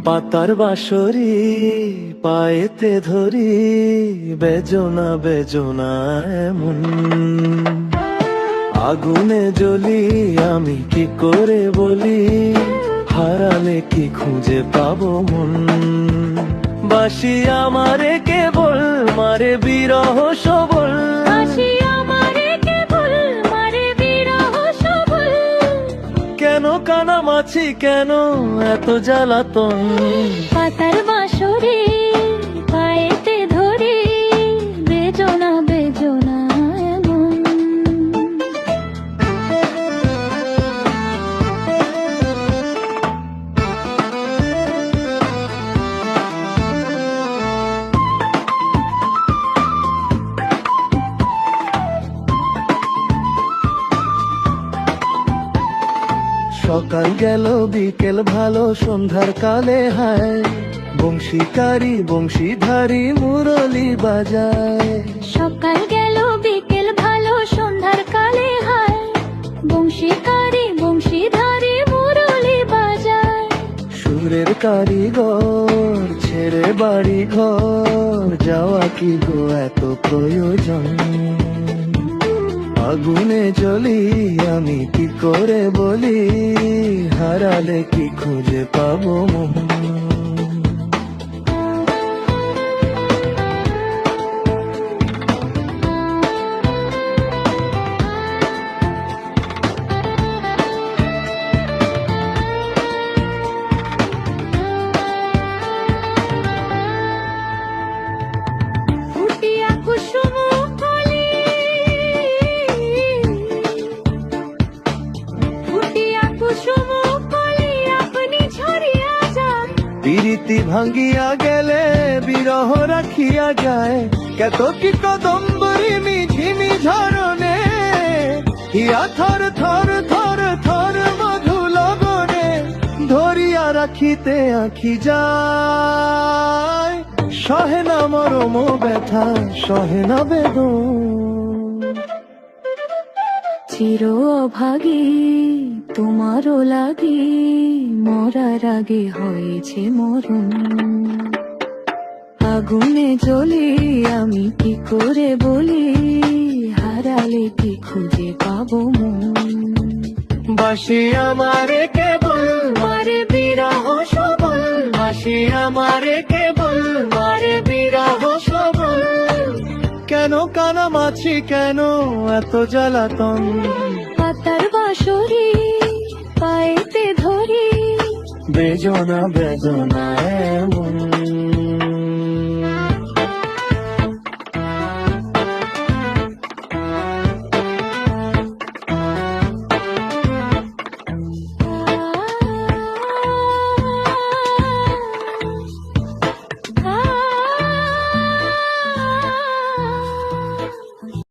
পাতার বাঁশরি পায়েতে ধরি, বেজনা বেজনা এমন। আগুনে জ্বলি আমি কি করে বলি, হারালে কি খুঁজে পাবো মন। বাসি আমারে কেবল মারে বিরহ সবল, বাসি আমারে কেবল মারে বিরহ সবল। কেন কানামাছি কেন এত জ্বালাতন। পাতার বাঁশরি পায়েতে ধরি, বেজনা বেজনা এমন। সকাল গেল বিকেল ভালো সন্ধ্যার কালে হায়, বংশীকারী বংশীধারী মুরলি বাজায়। সকাল গেল বিকেল ভালো সন্ধ্যার কালে হায়, বংশীকারী বংশীধারী মুরলি বাজায়। সুরের কারিগর ছেড়ে বাড়ি ঘর, যাওয়া কি গো এত প্রয়োজন। আগুনে জ্বলি আমি কি করে বলি, হারালে কি খুঁজে পাবো মন। ফুটিয়া কুসুম কলি, ফুটিয়া কুসুম কলি আপনি ঝরিয়া যান। প্রীতি ভাঙ্গিয়া গেলে বিরহ রাখিয়া যায়, কত কি কদম্বরী মিঝিমি ঝরনে, হিয়া থর থর থর থর মধু লগনে, ধরিয়া রাখিতে আঁখি যায়। সহে না মরম ব্যথা সহে না বেদন। চির অভাগী তোমারও লাগি, মরার আগে হয়েছে মরণ। আগুনে জ্বলি আমি কি করে বলি, হারালে কি খুঁজে পাবো মন। বাসি আমারে কেবল মারে বিরহ সবল, বাসি আমারে কেবল মারে বিরহ সবল। কেন কানামাছি কেন এত জ্বালাতন। পাতার বাঁশরি পায়েতে ধরি, বেজনা বেজনা এমন।